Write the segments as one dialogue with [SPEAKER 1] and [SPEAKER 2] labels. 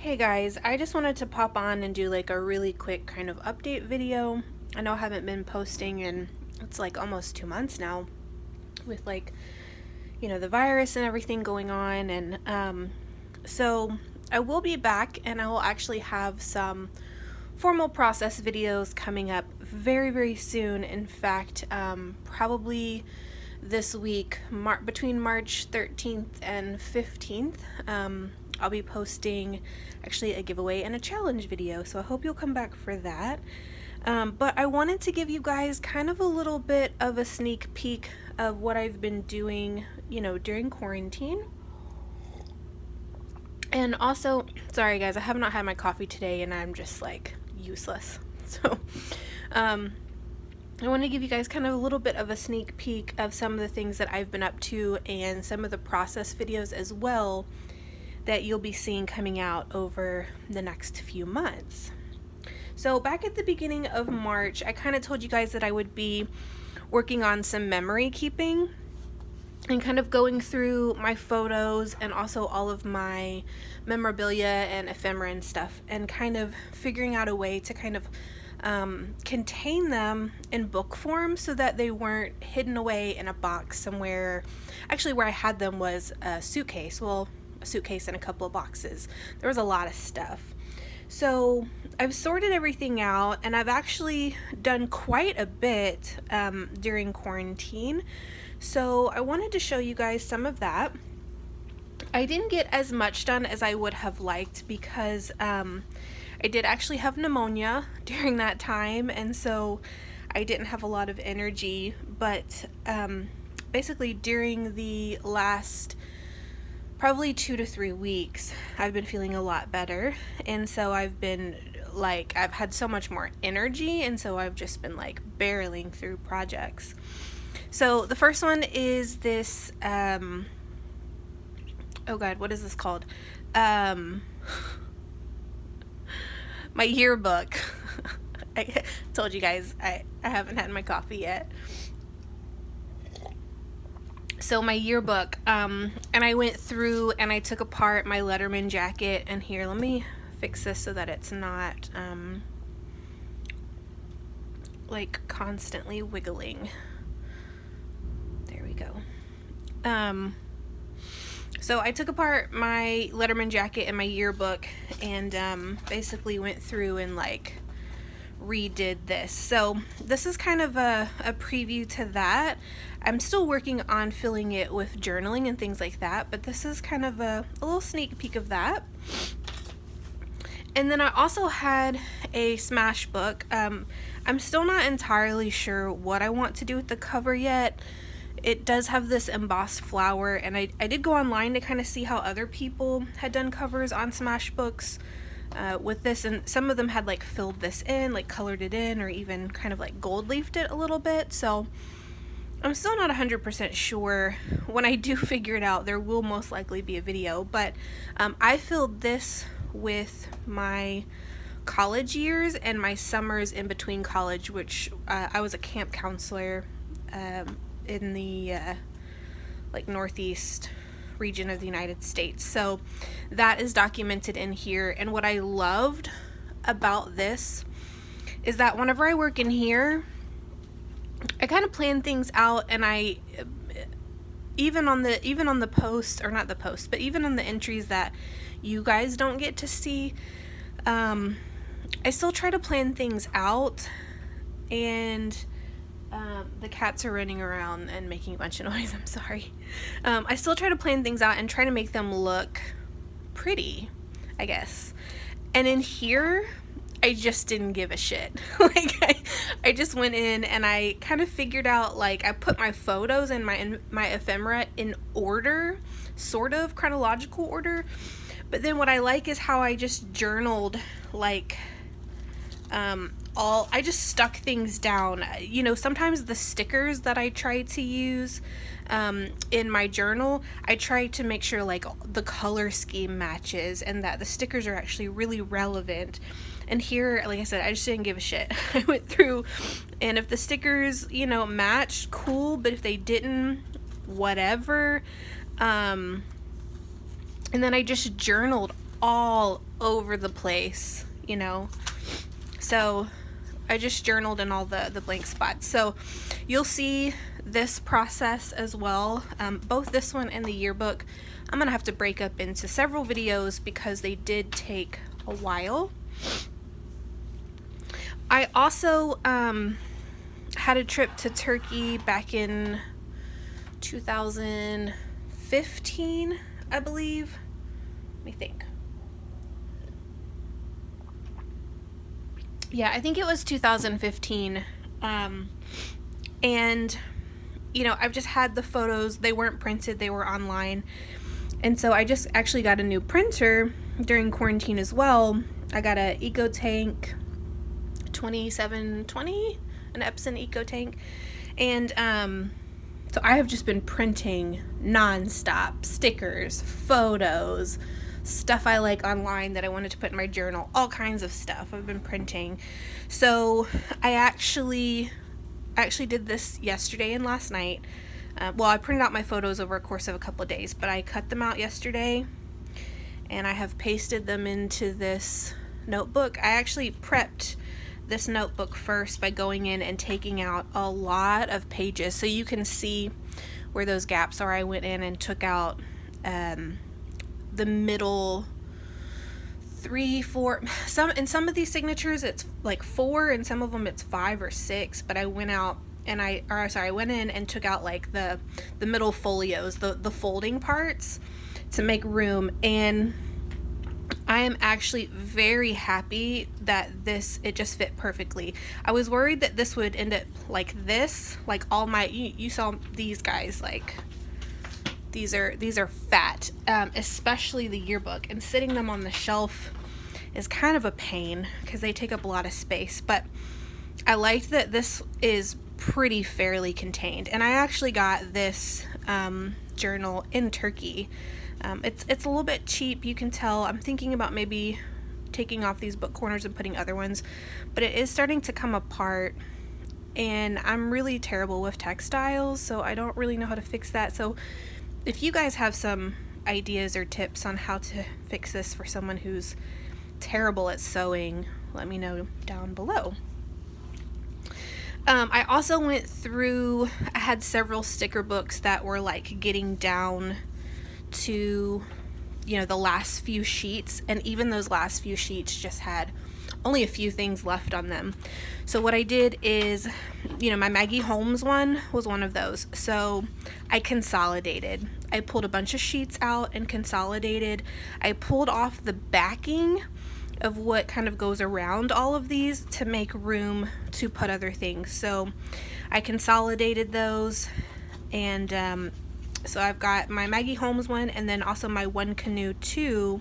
[SPEAKER 1] Hey guys, I just wanted to pop on and do like a really quick kind of update video. I know I haven't been posting in, it's like almost 2 months now with like, the virus and everything going on. And so I will be back and I will actually have some formal process videos coming up very, very soon. In fact, probably this week, between March 13th and 15th. I'll be posting actually a giveaway and a challenge video, so I hope you'll come back for that. But I wanted to give you guys kind of a little bit of a sneak peek of what I've been doing, during quarantine. And also, sorry guys, I have not had my coffee today and I'm just like useless. So, I want to give you guys kind of a little bit of a sneak peek of some of the things that I've been up to and some of the process videos as well that you'll be seeing coming out over the next few months. So back at the beginning of March, I kind of told you guys that I would be working on some memory keeping and kind of going through my photos and also all of my memorabilia and ephemera and stuff and kind of figuring out a way to kind of contain them in book form so that they weren't hidden away in a box somewhere. Actually, where I had them was a suitcase. Well, a suitcase and a couple of boxes. There was a lot of stuff. So I've sorted everything out and I've actually done quite a bit during quarantine. So I wanted to show you guys some of that. I didn't get as much done as I would have liked because I did actually have pneumonia during that time, and so I didn't have a lot of energy, but basically during the last probably 2 to 3 weeks, I've been feeling a lot better, and so I've had so much more energy, and so I've just been like barreling through projects. So the first one is this, oh God, what is this called? My yearbook. I told you guys I haven't had my coffee yet. So my yearbook, and I went through and I took apart my Letterman jacket, and here, let me fix this so that it's not like constantly wiggling. There we go. So I took apart my Letterman jacket and my yearbook and basically went through and like redid this. So this is kind of a preview to that. I'm still working on filling it with journaling and things like that, but this is kind of a little sneak peek of that. And then I also had a smash book. I'm still not entirely sure what I want to do with the cover yet. It does have this embossed flower, and I did go online to kind of see how other people had done covers on smash books with this, and some of them had like filled this in, like colored it in, or even kind of like gold leafed it a little bit. So I'm still not 100% sure. When I do figure it out, there will most likely be a video, but I filled this with my college years and my summers in between college, which I was a camp counselor in the like northeast region of the United States. So that is documented in here. And what I loved about this is that whenever I work in here, I kind of plan things out, and I even on the post, or not the post, but even on the entries that you guys don't get to see, I still try to plan things out. And the cats are running around and making a bunch of noise. I'm sorry. I still try to plan things out and try to make them look pretty, I guess. And in here, I just didn't give a shit. Like I just went in and I kind of figured out, like, I put my photos and my ephemera in order, sort of chronological order. But then what I like is how I just journaled, like, I just stuck things down. Sometimes the stickers that I try to use in my journal, I try to make sure like the color scheme matches and that the stickers are actually really relevant. And here, like I said, I just didn't give a shit. I went through, and if the stickers, matched, cool, but if they didn't, whatever. And then I just journaled all over the place, you know. So I just journaled in all the blank spots. So you'll see this process as well. Both this one and the yearbook, I'm gonna have to break up into several videos because they did take a while. I also had a trip to Turkey back in 2015, I believe. Let me think. Yeah, I think it was 2015. And, you know, I've just had the photos. They weren't printed, they were online. And so I just actually got a new printer during quarantine as well. I got a EcoTank 2720, an Epson EcoTank. And so I have just been printing nonstop, stickers, photos, stuff I like online that I wanted to put in my journal, all kinds of stuff I've been printing. So I actually did this yesterday and last night. Well, I printed out my photos over a course of a couple of days, but I cut them out yesterday and I have pasted them into this notebook. I actually prepped this notebook first by going in and taking out a lot of pages so you can see where those gaps are. I went in and took out the middle 3, 4, in some of these signatures it's like 4 and some of them it's 5 or 6, but I went out and I went in and took out like the middle folios, the folding parts, to make room. And I am actually very happy that it just fit perfectly. I was worried that this would end up like this, like all my, you saw these guys, like these are fat, especially the yearbook, and sitting them on the shelf is kind of a pain because they take up a lot of space. But I liked that this is pretty fairly contained, and I actually got this journal in Turkey. It's a little bit cheap, you can tell. I'm thinking about maybe taking off these book corners and putting other ones, but it is starting to come apart, and I'm really terrible with textiles, so I don't really know how to fix that. So if you guys have some ideas or tips on how to fix this for someone who's terrible at sewing, let me know down below. I also went through, I had several sticker books that were like getting down to, you know, the last few sheets, and even those last few sheets just had only a few things left on them. So what I did is, you know, my Maggie Holmes one was one of those. So I consolidated. I pulled a bunch of sheets out and consolidated. I pulled off the backing of what kind of goes around all of these to make room to put other things. So I consolidated those, and so I've got my Maggie Holmes one, and then also my One Canoe 2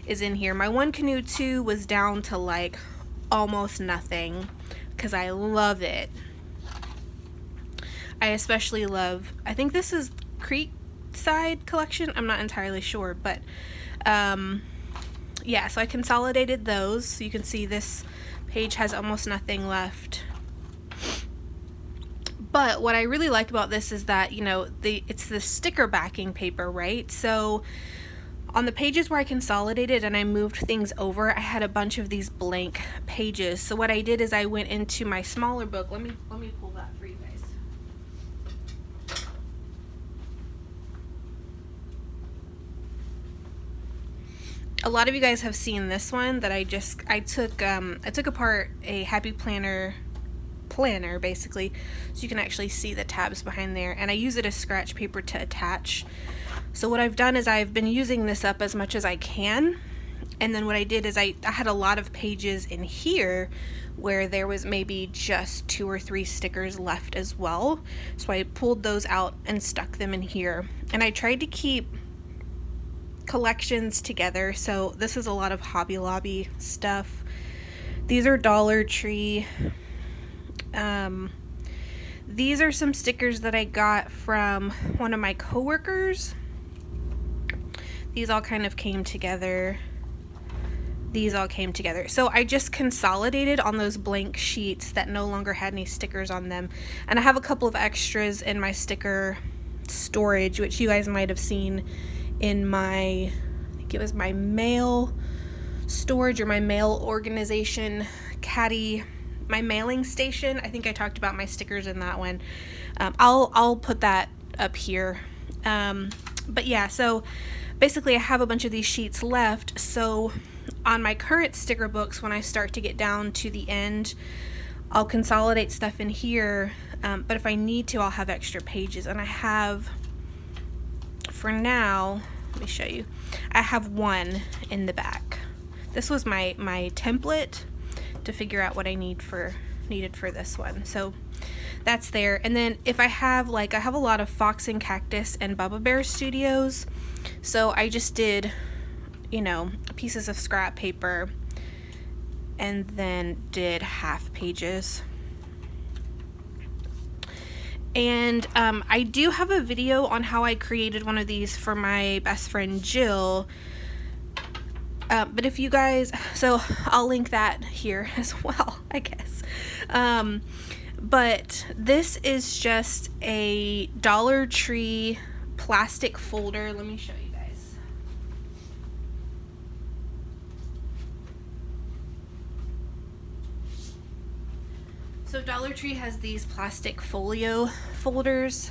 [SPEAKER 1] is in here. My One Canoe 2 was down to like almost nothing because I love it. I especially love, I think this is Creekside collection, I'm not entirely sure, but yeah, so I consolidated those. So you can see this page has almost nothing left. But what I really like about this is that, you know, it's the sticker backing paper, right? So on the pages where I consolidated and I moved things over, I had a bunch of these blank pages. So what I did is I went into my smaller book. Let me pull that for you guys. A lot of you guys have seen this one that I took apart a Happy Planner basically, so you can actually see the tabs behind there, and I use it as scratch paper to attach. So what I've done is I've been using this up as much as I can, and then what I did is I had a lot of pages in here where there was maybe just 2 or 3 stickers left as well, so I pulled those out and stuck them in here. And I tried to keep collections together, so this is a lot of Hobby Lobby stuff. These are Dollar Tree. These are some stickers that I got from one of my coworkers. These all kind of came together. These all came together. So I just consolidated on those blank sheets that no longer had any stickers on them. And I have a couple of extras in my sticker storage, which you guys might have seen in my it was my mail storage or my mail organization caddy, my mailing station. I think I talked about my stickers in that one. I'll put that up here. But yeah, so basically I have a bunch of these sheets left. So on my current sticker books, when I start to get down to the end, I'll consolidate stuff in here. But if I need to, I'll have extra pages. And I have, for now, let me show you. I have one in the back. This was my template to figure out what I needed for this one. So that's there. And then if I have I have a lot of Fox and Cactus and Bubba Bear Studios. So I just did, you know, pieces of scrap paper and then did half pages. And I do have a video on how I created one of these for my best friend Jill. But if you guys, so I'll link that here as well, I guess. But this is just a Dollar Tree plastic folder. Let me show you guys. So Dollar Tree has these plastic folio folders,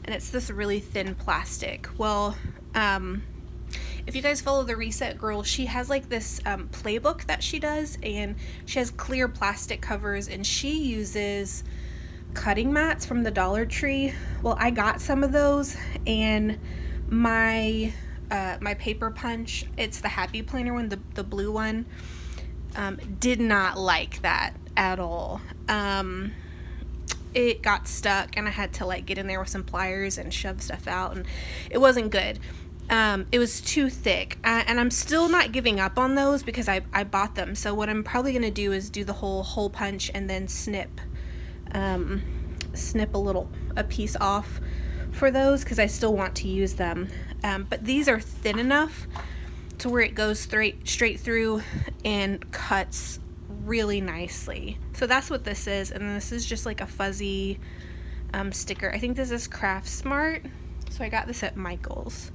[SPEAKER 1] and it's this really thin plastic. Well, if you guys follow the Reset Girl, she has like this playbook that she does, and she has clear plastic covers, and she uses cutting mats from the Dollar Tree. Well, I got some of those, and my my paper punch, it's the Happy Planner one, the blue one, did not like that at all. It got stuck, and I had to like get in there with some pliers and shove stuff out, and it wasn't good. It was too thick, and I'm still not giving up on those because I bought them. So what I'm probably going to do is do the whole hole punch and then snip a piece off for those, because I still want to use them. But these are thin enough to where it goes straight through and cuts really nicely. So that's what this is, and this is just like a fuzzy sticker. I think this is Craft Smart, so I got this at Michael's.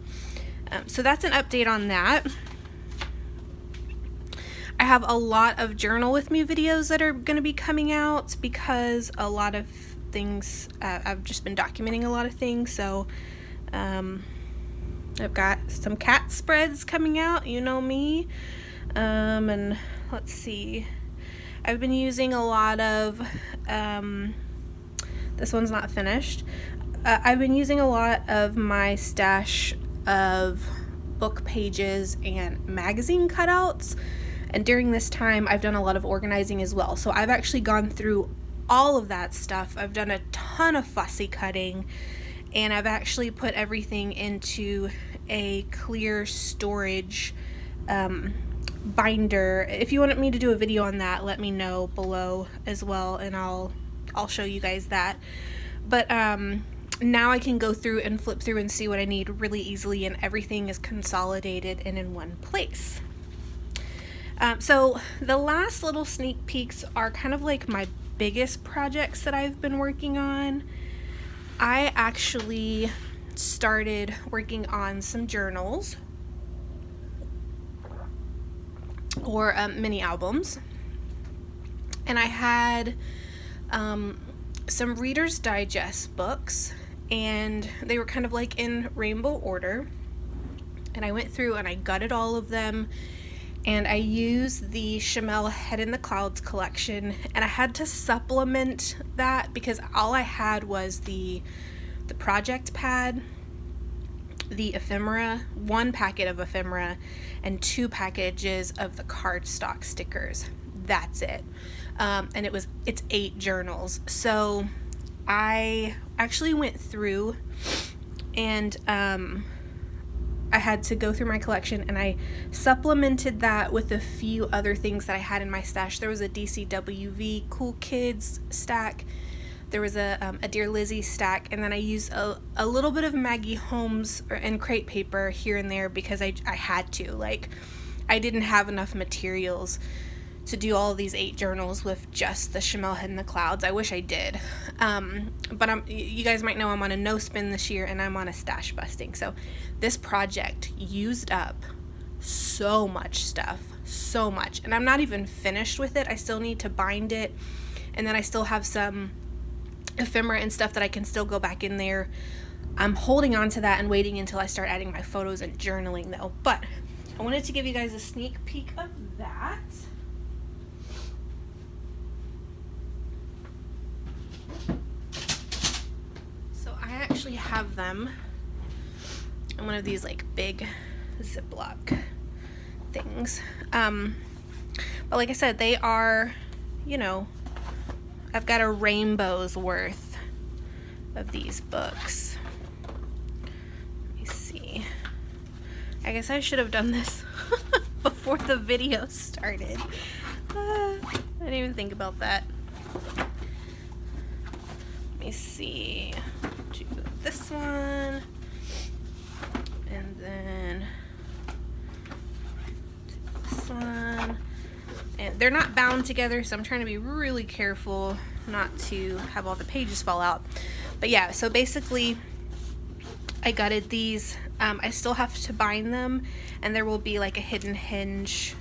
[SPEAKER 1] So that's an update on that. I have a lot of Journal With Me videos that are going to be coming out because a lot of things, I've just been documenting a lot of things. So I've got some cat spreads coming out, you know me. And let's see. I've been using a lot of, this one's not finished. I've been using a lot of my stash of book pages and magazine cutouts, and during this time I've done a lot of organizing as well. So I've actually gone through all of that stuff. I've done a ton of fussy cutting, and I've actually put everything into a clear storage binder. If you want me to do a video on that, let me know below as well, and I'll show you guys that. But now I can go through and flip through and see what I need really easily, and everything is consolidated and in one place. So the last little sneak peeks are kind of like my biggest projects that I've been working on. I actually started working on some journals or mini albums, and I had some Reader's Digest books, and they were kind of like in rainbow order, and I went through and I gutted all of them, and I used the Chamel Head in the Clouds collection, and I had to supplement that because all I had was the project pad, the ephemera, one packet of ephemera, and 2 packages of the cardstock stickers. That's it. And it's 8 journals. So I actually went through and I had to go through my collection, and I supplemented that with a few other things that I had in my stash. There was a DCWV Cool Kids stack. There was a Dear Lizzie stack, and then I used a little bit of Maggie Holmes and crate paper here and there because I had to. Like, I didn't have enough materials to do all of these 8 journals with just the Chamel Head in the Clouds. I wish I did. But you guys might know I'm on a no spin this year, and I'm on a stash busting. So this project used up so much stuff, so much. And I'm not even finished with it. I still need to bind it, and then I still have some ephemera and stuff that I can still go back in there. I'm holding on to that and waiting until I start adding my photos and journaling though. But I wanted to give you guys a sneak peek of that. So I actually have them in one of these like big Ziploc things. But like I said, they are, you know, I've got a rainbow's worth of these books. Let me see. I guess I should have done this before the video started. I didn't even think about that. Let me see. Do this one. And then this one. And they're not bound together, so I'm trying to be really careful not to have all the pages fall out. But yeah, so basically I gutted these. I still have to bind them, and there will be like a hidden hinge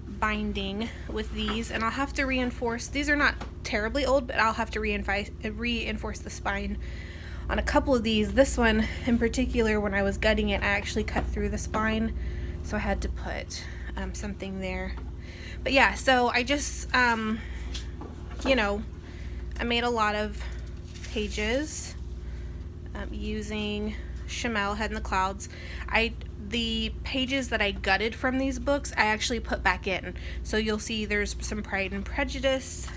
[SPEAKER 1] binding with these, and I'll have to reinforce. These are not terribly old, but I'll have to reinforce the spine on a couple of these. This one in particular, when I was gutting it, I actually cut through the spine, so I had to put something there. But yeah, so I just, you know, I made a lot of pages using Chamel Head in the Clouds. The pages that I gutted from these books, I actually put back in. So you'll see there's some Pride and Prejudice.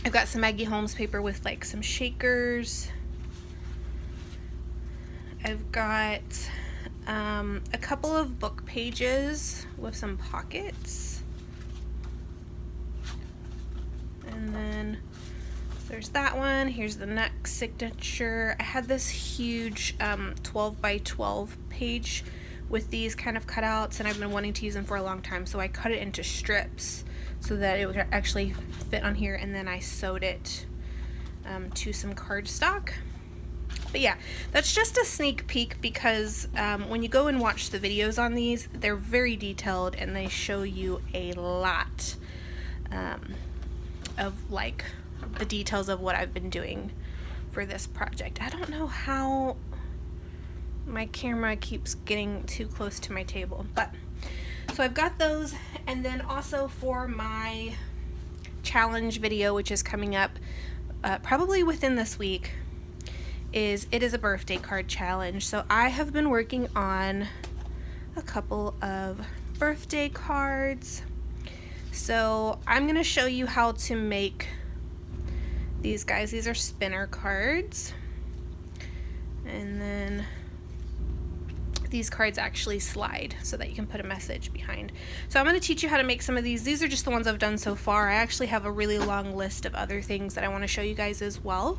[SPEAKER 1] I've got some Maggie Holmes paper with like some shakers. I've got a couple of book pages with some pockets. And then there's that one. Here's the next signature. I had this huge 12 by 12 page with these kind of cutouts, and I've been wanting to use them for a long time, so I cut it into strips so that it would actually fit on here, and then I sewed it to some cardstock. But yeah, that's just a sneak peek because when you go and watch the videos on these, they're very detailed and they show you a lot of like the details of what I've been doing for this project. I don't know how my camera keeps getting too close to my table, but so I've got those. And then also for my challenge video, which is coming up probably within this week, it is a birthday card challenge. So I have been working on a couple of birthday cards. So I'm going to show you how to make these guys. These are spinner cards. And then these cards actually slide so that you can put a message behind. So I'm going to teach you how to make some of these. These are just the ones I've done so far. I actually have a really long list of other things that I want to show you guys as well.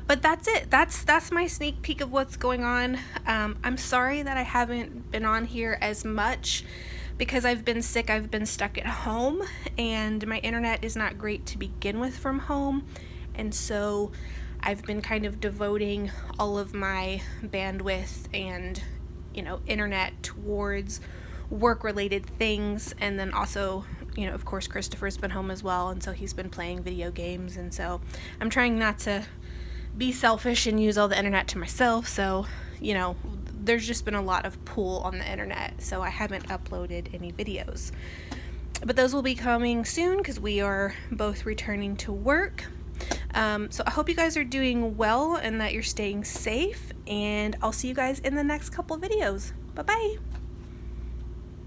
[SPEAKER 1] But that's it. That's my sneak peek of what's going on. I'm sorry that I haven't been on here as much because I've been sick. I've been stuck at home, and my internet is not great to begin with from home. And so I've been kind of devoting all of my bandwidth and, you know, internet towards work-related things. And then also, you know, of course, Christopher's been home as well, and so he's been playing video games. And so I'm trying not to be selfish and use all the internet to myself. So, you know, there's just been a lot of pull on the internet, so I haven't uploaded any videos. But those will be coming soon because we are both returning to work. So I hope you guys are doing well and that you're staying safe, and I'll see you guys in the next couple videos. Bye-bye.